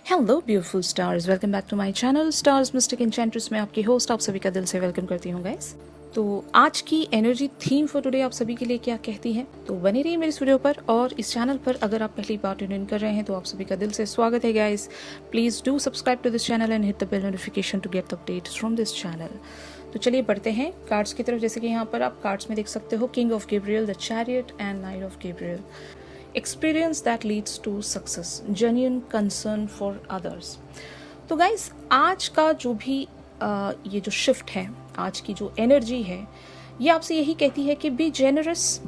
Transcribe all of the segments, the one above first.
Hello beautiful stars, welcome back to my channel stars mystic enchantress में आपकी host आप सभी का दिल से वेलकम करती हूँ गाइस। तो आज की एनर्जी थीम फॉर टुडे आप सभी के लिए क्या कहती है, तो बने रहिए मेरे इस वीडियो पर। और इस चैनल पर अगर आप पहली बार ट्यून इन कर रहे हैं तो आप सभी का दिल से स्वागत है guys. Please do subscribe to this channel and hit the bell notification to get the updates from this channel. तो चलिए बढ़ते हैं कार्ड्स की तरफ। जैसे कि यहाँ पर आप कार्ड्स में देख सकते हो king of Gabriel, the chariot and knight of Gabriel. Experience that leads to success, genuine concern for others. तो गाइस आज का जो भी ये जो शिफ्ट है, आज की जो एनर्जी है, ये आपसे यही कहती है कि बी जेनरस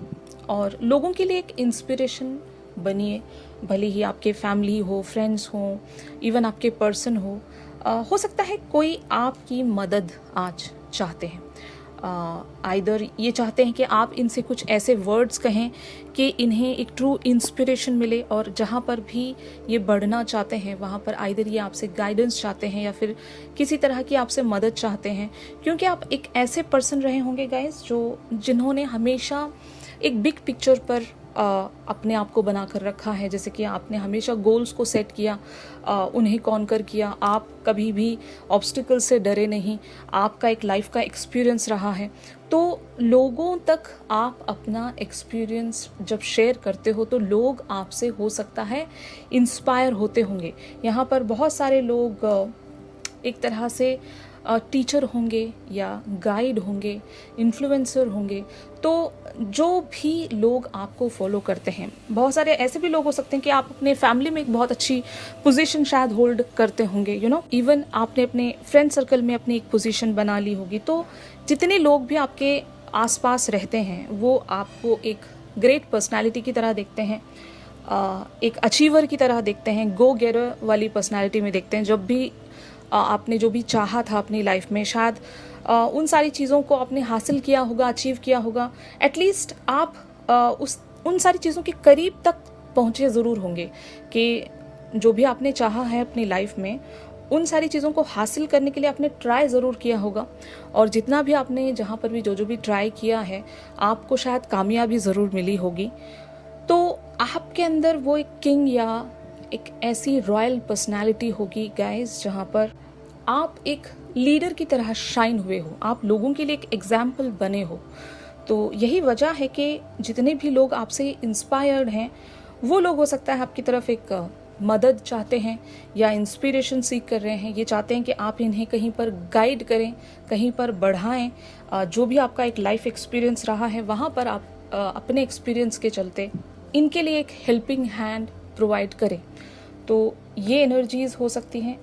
और लोगों के लिए एक इंस्पिरेशन बनिए। भले ही आपके फैमिली हो, फ्रेंड्स हो, इवन आपके पर्सन हो सकता है कोई आपकी मदद आज चाहते हैं। आइदर ये चाहते हैं कि आप इनसे कुछ ऐसे वर्ड्स कहें कि इन्हें एक ट्रू इंस्पिरेशन मिले, और जहाँ पर भी ये बढ़ना चाहते हैं वहाँ पर आइदर ये आपसे गाइडेंस चाहते हैं या फिर किसी तरह की आपसे मदद चाहते हैं। क्योंकि आप एक ऐसे पर्सन रहे होंगे गाइस जिन्होंने हमेशा एक बिग पिक्चर पर अपने आप को बना कर रखा है। जैसे कि आपने हमेशा गोल्स को सेट किया, उन्हें कॉन्कर किया, आप कभी भी ऑब्स्टिकल से डरे नहीं, आपका एक लाइफ का एक्सपीरियंस रहा है। तो लोगों तक आप अपना एक्सपीरियंस जब शेयर करते हो तो लोग आपसे हो सकता है इंस्पायर होते होंगे। यहाँ पर बहुत सारे लोग एक तरह से टीचर होंगे या गाइड होंगे, इन्फ्लुएंसर होंगे। तो जो भी लोग आपको फॉलो करते हैं, बहुत सारे ऐसे भी लोग हो सकते हैं कि आप अपने फैमिली में एक बहुत अच्छी पोजीशन शायद होल्ड करते होंगे, इवन आपने अपने फ्रेंड सर्कल में अपनी एक पोजीशन बना ली होगी। तो जितने लोग भी आपके आसपास रहते हैं वो आपको एक ग्रेट पर्सनैलिटी की तरह देखते हैं, एक अचीवर की तरह देखते हैं, गो गेटर वाली पर्सनैलिटी में देखते हैं। जब भी आपने जो भी चाहा था अपनी लाइफ में, शायद उन सारी चीज़ों को आपने हासिल किया होगा, अचीव किया होगा। एटलीस्ट आप उन सारी चीज़ों के करीब तक पहुँचे ज़रूर होंगे कि जो भी आपने चाहा है अपनी लाइफ में, उन सारी चीज़ों को हासिल करने के लिए आपने ट्राई ज़रूर किया होगा। और जितना भी आपने जहाँ पर भी जो भी ट्राई किया है, आपको शायद कामयाबी ज़रूर मिली होगी। तो आपके अंदर वो एक किंग या एक ऐसी रॉयल पर्सनालिटी होगी गाइस, जहाँ पर आप एक लीडर की तरह शाइन हुए हो, आप लोगों के लिए एक एग्जाम्पल बने हो। तो यही वजह है कि जितने भी लोग आपसे इंस्पायर्ड हैं वो लोग हो सकता है आपकी तरफ एक मदद चाहते हैं या इंस्पिरेशन सीख कर रहे हैं। ये चाहते हैं कि आप इन्हें कहीं पर गाइड करें, कहीं पर बढ़ाएं। जो भी आपका एक लाइफ एक्सपीरियंस रहा है वहाँ पर आप अपने एक्सपीरियंस के चलते इनके लिए एक हेल्पिंग हैंड प्रोवाइड करें। तो ये एनर्जीज हो सकती हैं।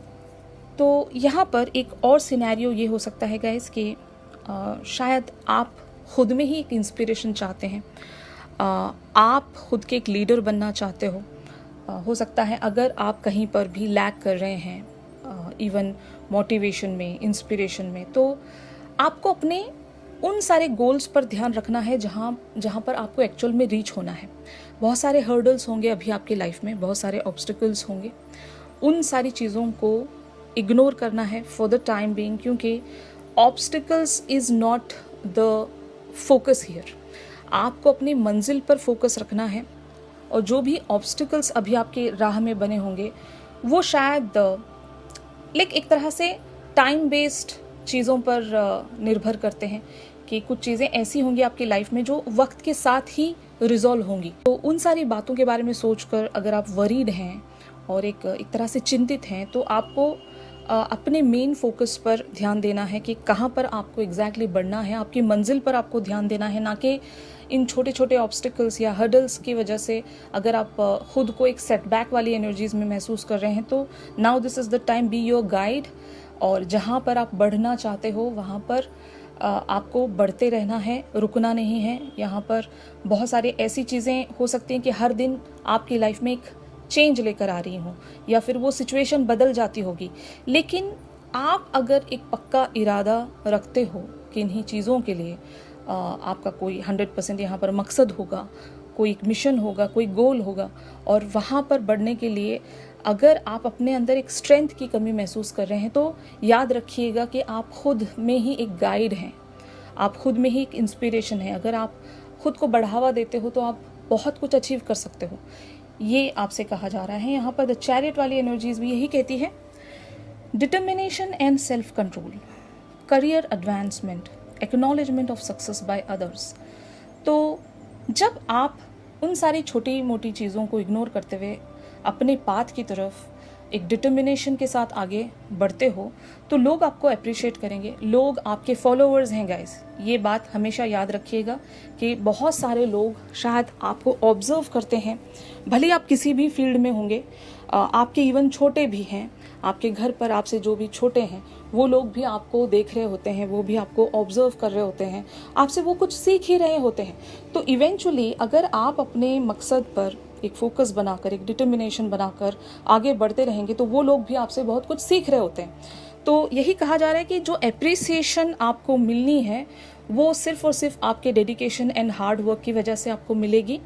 तो यहाँ पर एक और सिनेरियो ये हो सकता है गाइस कि शायद आप खुद में ही एक इंस्पिरेशन चाहते हैं, आप खुद के एक लीडर बनना चाहते हो सकता है अगर आप कहीं पर भी लैक कर रहे हैं इवन मोटिवेशन में, इंस्पिरेशन में, तो आपको अपने उन सारे गोल्स पर ध्यान रखना है जहाँ पर आपको एक्चुअल में रीच होना है। बहुत सारे हर्डल्स होंगे अभी आपकी लाइफ में, बहुत सारे ऑब्स्टिकल्स होंगे। उन सारी चीज़ों को इग्नोर करना है फॉर द टाइम बीइंग, क्योंकि obstacles is not the focus here. आपको अपनी मंजिल पर फोकस रखना है। और जो भी ऑब्स्टिकल्स अभी आपके राह में बने होंगे वो शायद एक तरह से टाइम बेस्ड चीज़ों पर निर्भर करते हैं कि कुछ चीज़ें ऐसी होंगी आपकी लाइफ में जो वक्त के साथ ही रिजॉल्व होंगी। तो उन सारी बातों के बारे में सोचकर अगर आप वरीड हैं और एक तरह से चिंतित हैं, तो आपको अपने मेन फोकस पर ध्यान देना है कि कहाँ पर आपको एग्जैक्टली बढ़ना है, आपकी मंजिल पर आपको ध्यान देना है, ना कि इन छोटे छोटे ऑब्स्टिकल्स या हर्डल्स की वजह से अगर आप खुद को एक सेटबैक वाली एनर्जीज में महसूस कर रहे हैं। तो now this is the time, be your guide. और जहाँ पर आप बढ़ना चाहते हो वहाँ पर आपको बढ़ते रहना है, रुकना नहीं है। यहाँ पर बहुत सारी ऐसी चीज़ें हो सकती हैं कि हर दिन आपकी लाइफ में एक चेंज लेकर आ रही हो या फिर वो सिचुएशन बदल जाती होगी। लेकिन आप अगर एक पक्का इरादा रखते हो कि इन्हीं चीज़ों के लिए आपका कोई 100% यहाँ पर मकसद होगा, कोई एक मिशन होगा, कोई गोल होगा, और वहाँ पर बढ़ने के लिए अगर आप अपने अंदर एक स्ट्रेंथ की कमी महसूस कर रहे हैं, तो याद रखिएगा कि आप खुद में ही एक गाइड हैं, आप खुद में ही एक इंस्पिरेशन है। अगर आप खुद को बढ़ावा देते हो तो आप बहुत कुछ अचीव कर सकते हो। ये आपसे कहा जा रहा है। यहाँ पर द चैरियट वाली एनर्जीज भी यही कहती है, determination and self control, career advancement, acknowledgement of success by others. तो जब आप उन सारी छोटी मोटी चीज़ों को इग्नोर करते हुए अपने पाथ की तरफ एक डिटर्मिनेशन के साथ आगे बढ़ते हो तो लोग आपको अप्रिशिएट करेंगे, लोग आपके फॉलोअर्स हैं गाइस। ये बात हमेशा याद रखिएगा कि बहुत सारे लोग शायद आपको ऑब्जर्व करते हैं, भले आप किसी भी फील्ड में होंगे, आपके इवन छोटे भी हैं, आपके घर पर आपसे जो भी छोटे हैं वो लोग भी आपको देख रहे होते हैं, वो भी आपको ऑब्जर्व कर रहे होते हैं, आपसे वो कुछ सीख ही रहे होते हैं। तो इवेंचुअली अगर आप अपने मकसद पर एक फोकस बनाकर, एक डिटर्मिनेशन बनाकर आगे बढ़ते रहेंगे तो वो लोग भी आपसे बहुत कुछ सीख रहे होते हैं। तो यही कहा जा रहा है कि जो एप्रिसिएशन आपको मिलनी है वो सिर्फ और सिर्फ आपके डेडिकेशन एंड हार्ड वर्क की वजह से आपको मिलेगी।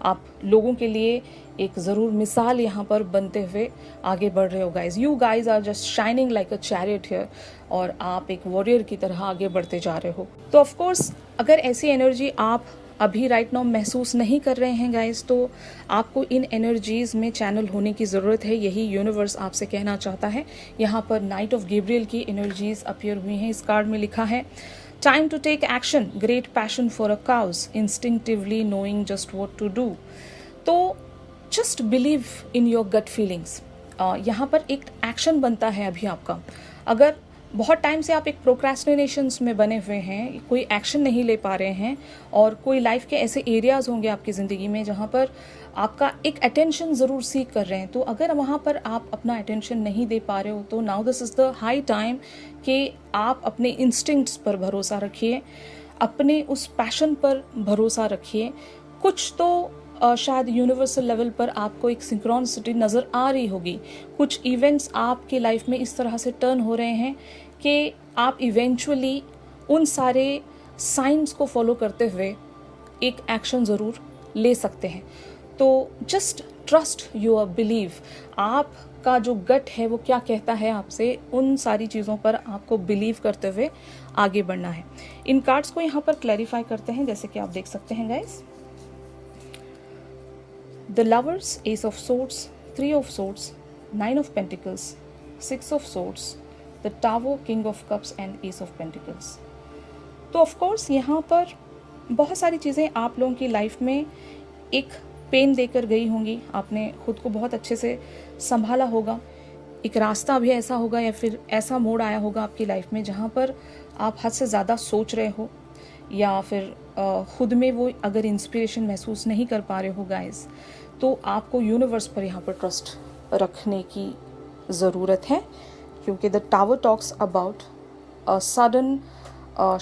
आप लोगों के लिए एक ज़रूर मिसाल यहाँ पर बनते हुए आगे बढ़ रहे हो guys. You guys are just shining like a chariot here, और आप एक वॉरियर की तरह आगे बढ़ते जा रहे हो। तो ऑफ कोर्स अगर ऐसी एनर्जी आप अभी राइट नाउ महसूस नहीं कर रहे हैं गाइज, तो आपको इन एनर्जीज में चैनल होने की ज़रूरत है। यही यूनिवर्स आपसे कहना चाहता है। यहाँ पर नाइट ऑफ गैब्रियल की एनर्जीज अपीयर हुई हैं। इस कार्ड में लिखा है, time to take action, great passion for a cause, instinctively knowing just what to do. तो just believe in your gut feelings. यहाँ पर एक एक्शन बनता है अभी आपका। अगर बहुत टाइम से आप एक प्रोक्रेस्टिनेशंस में बने हुए हैं, कोई एक्शन नहीं ले पा रहे हैं, और कोई लाइफ के ऐसे एरियाज़ होंगे आपकी ज़िंदगी में जहाँ पर आपका एक अटेंशन ज़रूर सीख कर रहे हैं, तो अगर वहाँ पर आप अपना अटेंशन नहीं दे पा रहे हो तो now this is the high time कि आप अपने इंस्टिंक्ट्स पर भरोसा रखिए, अपने उस पैशन पर भरोसा रखिए। कुछ तो शायद यूनिवर्सल लेवल पर आपको एक सिंक्रोनिसिटी नज़र आ रही होगी। कुछ इवेंट्स आपके लाइफ में इस तरह से टर्न हो रहे हैं कि आप इवेंचुअली उन सारे साइंस को फॉलो करते हुए एक एक्शन ज़रूर ले सकते हैं। तो जस्ट ट्रस्ट योर बिलीव। आपका जो गट है वो क्या कहता है आपसे, उन सारी चीज़ों पर आपको बिलीव करते हुए आगे बढ़ना है। इन कार्ड्स को यहाँ पर क्लैरिफाई करते हैं, जैसे कि आप देख सकते हैं guys. The Lovers, Ace of Swords, 3 of Swords, 9 of Pentacles, 6 of Swords, the Tower, King of Cups and Ace of Pentacles। तो ऑफ कोर्स यहाँ पर बहुत सारी चीज़ें आप लोगों की लाइफ में एक पेन देकर गई होंगी। आपने खुद को बहुत अच्छे से संभाला होगा। एक रास्ता भी ऐसा होगा या फिर ऐसा मोड़ आया होगा आपकी लाइफ में जहाँ पर आप हद से ज़्यादा सोच रहे हो, या फिर खुद में वो अगर इंस्पिरेशन महसूस नहीं कर पा रहे हो गाइस, तो आपको यूनिवर्स पर यहाँ पर ट्रस्ट रखने की ज़रूरत है, क्योंकि the tower talks about a sudden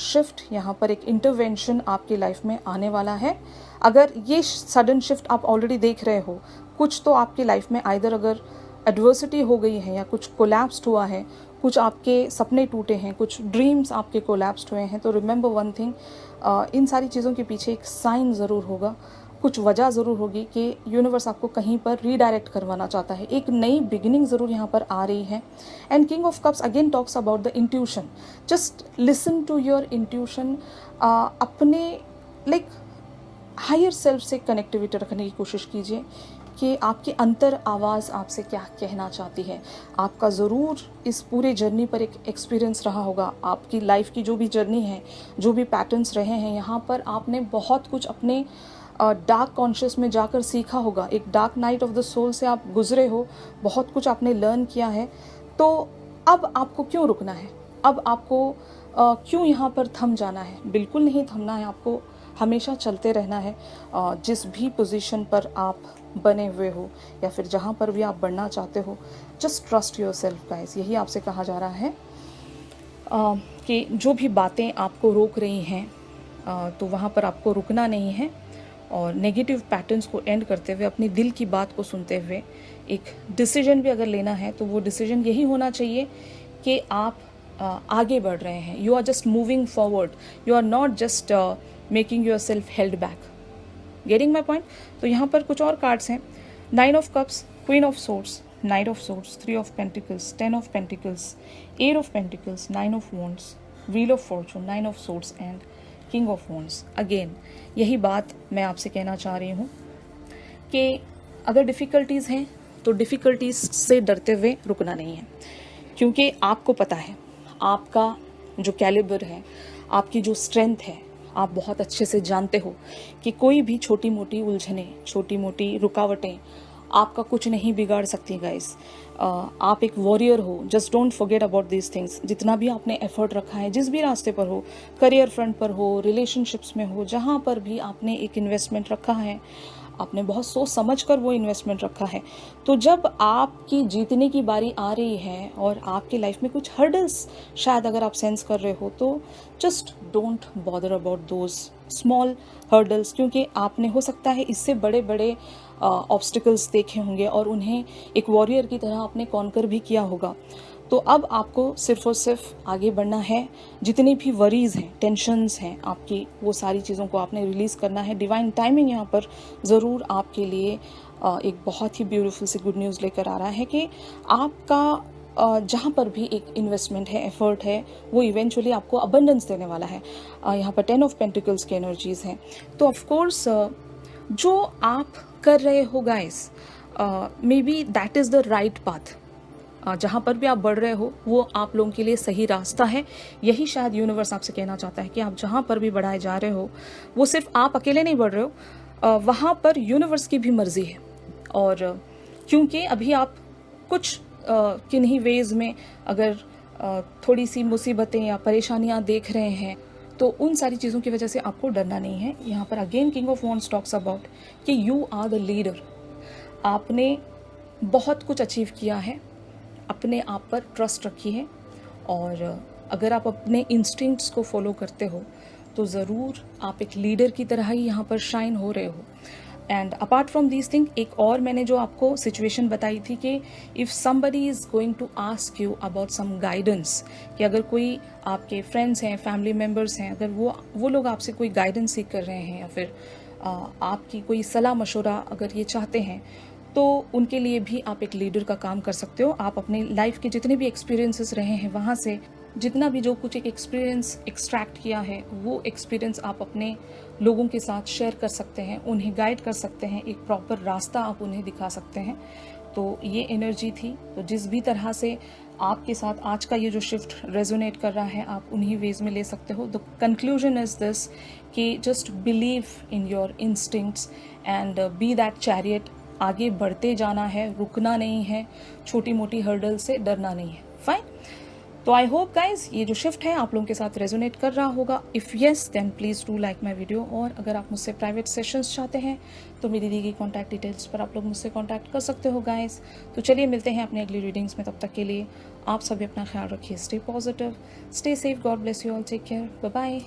shift. यहाँ पर एक इंटरवेंशन आपकी लाइफ में आने वाला है। अगर ये सडन शिफ्ट आप ऑलरेडी देख रहे हो, कुछ तो आपकी लाइफ में आइदर अगर एडवर्सिटी हो गई है या कुछ कोलैप्स्ड हुआ है, कुछ आपके सपने टूटे हैं, कुछ ड्रीम्स आपके कोलैप्स्ड हुए हैं, तो रिमेंबर वन थिंग, इन सारी चीज़ों के पीछे एक साइन ज़रूर होगा, कुछ वजह ज़रूर होगी कि यूनिवर्स आपको कहीं पर रीडायरेक्ट करवाना चाहता है। एक नई बिगिनिंग ज़रूर यहाँ पर आ रही है। And king of cups again talks about the intuition. Just listen to your intuition. अपने लाइक हायर सेल्फ से कनेक्टिविटी रखने की कोशिश कीजिए कि आपकी अंतर आवाज़ आपसे क्या कहना चाहती है। आपका ज़रूर इस पूरे जर्नी पर एक एक्सपीरियंस रहा होगा। आपकी लाइफ की जो भी जर्नी है, जो भी पैटर्न्स रहे हैं, यहाँ पर आपने बहुत कुछ अपने डार्क कॉन्शियस में जाकर सीखा होगा। एक dark night of the soul से आप गुजरे हो, बहुत कुछ आपने लर्न किया है। तो अब आपको क्यों रुकना है? अब आपको क्यों यहाँ पर थम जाना है? बिल्कुल नहीं थमना है, आपको हमेशा चलते रहना है। जिस भी पोजीशन पर आप बने हुए हो या फिर जहाँ पर भी आप बढ़ना चाहते हो, just trust your self guys. यही आपसे कहा जा रहा है कि जो भी बातें आपको रोक रही हैं, तो वहाँ पर आपको रुकना नहीं है, और नेगेटिव पैटर्न्स को एंड करते हुए अपनी दिल की बात को सुनते हुए एक डिसीजन भी अगर लेना है तो वो डिसीजन यही होना चाहिए कि आप आगे बढ़ रहे हैं। You are just moving forward, you are not just making yourself held back. Getting my point? तो यहाँ पर कुछ और कार्ड्स हैं। 9 of cups, queen of swords, knight of swords, 3 of pentacles, 10 of pentacles, 8 of pentacles, 9 of wands, wheel of fortune, 9 of swords and king of wands. Again यही बात मैं आपसे कहना चाह रही हूँ कि अगर डिफ़िकल्टीज़ हैं तो डिफ़िकल्टीज़ से डरते हुए रुकना नहीं है, क्योंकि आपको पता है आपका जो कैलिबर है, आपकी जो स्ट्रेंथ है, आप बहुत अच्छे से जानते हो कि कोई भी छोटी मोटी उलझनें, छोटी मोटी रुकावटें आपका कुछ नहीं बिगाड़ सकती गाइस। आप एक वॉरियर हो, just don't forget about these things. जितना भी आपने एफर्ट रखा है, जिस भी रास्ते पर हो, करियर फ्रंट पर हो, रिलेशनशिप्स में हो, जहाँ पर भी आपने एक इन्वेस्टमेंट रखा है, आपने बहुत सोच समझ कर वो इन्वेस्टमेंट रखा है, तो जब आपकी जीतने की बारी आ रही है और आपकी लाइफ में कुछ हर्डल्स शायद अगर आप सेंस कर रहे हो, तो just don't bother about those small hurdles, क्योंकि आपने हो सकता है इससे बड़े बड़े ऑब्स्टिकल्स देखे होंगे और उन्हें एक वॉरियर की तरह आपने कॉन्कर भी किया होगा। तो अब आपको सिर्फ और सिर्फ आगे बढ़ना है। जितनी भी वरीज़ हैं, टेंशन्स हैं आपकी, वो सारी चीज़ों को आपने रिलीज़ करना है। डिवाइन टाइमिंग यहाँ पर ज़रूर आपके लिए एक बहुत ही ब्यूटीफुल सी गुड न्यूज़ लेकर आ रहा है कि आपका जहाँ पर भी एक इन्वेस्टमेंट है, एफर्ट है, वो इवेंचुअली आपको अबंडेंस देने वाला है। यहाँ पर 10 ऑफ पेंटिकल्स की एनर्जीज़ हैं। तो ऑफकोर्स जो आप कर रहे हो guys, may be that is the right path. जहाँ पर भी आप बढ़ रहे हो वो आप लोगों के लिए सही रास्ता है। यही शायद यूनिवर्स आपसे कहना चाहता है कि आप जहाँ पर भी बढ़ाए जा रहे हो वो सिर्फ आप अकेले नहीं बढ़ रहे हो, वहाँ पर यूनिवर्स की भी मर्जी है। और क्योंकि अभी आप कुछ किन्हीं वेज में अगर थोड़ी सी मुसीबतें या परेशानियाँ देख रहे हैं, तो उन सारी चीज़ों की वजह से आपको डरना नहीं है। यहाँ पर again king of wands talks about कि यू आर द लीडर। आपने बहुत कुछ अचीव किया है, अपने आप पर ट्रस्ट रखी है, और अगर आप अपने इंस्टिंक्ट्स को फॉलो करते हो तो ज़रूर आप एक लीडर की तरह ही यहाँ पर शाइन हो रहे हो। And apart from these thing, एक और मैंने जो आपको सिचुएशन बताई थी कि if somebody is going to ask you about some guidance, कि अगर कोई आपके फ्रेंड्स हैं, फैमिली मेम्बर्स हैं, अगर वो लोग आपसे कोई गाइडेंस सीख कर रहे हैं या फिर आपकी कोई सलाह मशवरा अगर ये चाहते हैं, तो उनके लिए भी आप एक लीडर का काम कर सकते हो। आप अपने लाइफ के जितने भी एक्सपीरियंसेस रहे हैं, वहाँ से जितना भी जो कुछ एक एक्सपीरियंस एक्सट्रैक्ट किया है, वो एक्सपीरियंस आप अपने लोगों के साथ शेयर कर सकते हैं, उन्हें गाइड कर सकते हैं, एक प्रॉपर रास्ता आप उन्हें दिखा सकते हैं। तो ये एनर्जी थी। तो जिस भी तरह से आपके साथ आज का ये जो शिफ्ट रेजोनेट कर रहा है, आप उन्हीं वेज में ले सकते हो। द कंक्लूजन इज दिस कि just believe in your instincts and be that chariot. आगे बढ़ते जाना है, रुकना नहीं है, छोटी मोटी हर्डल से डरना नहीं है। फाइन। तो आई होप गाइज ये जो शिफ्ट है आप लोगों के साथ रेजोनेट कर रहा होगा। If yes then please do like my video. और अगर आप मुझसे प्राइवेट सेशंस चाहते हैं तो मेरी दी गई कॉन्टैक्ट डिटेल्स पर आप लोग मुझसे कॉन्टैक्ट कर सकते हो गाइज। तो चलिए मिलते हैं अपने अगली रीडिंग्स में। तब तक के लिए आप सभी अपना ख्याल रखिए। Stay positive, stay safe, God bless you all, take care, bye bye.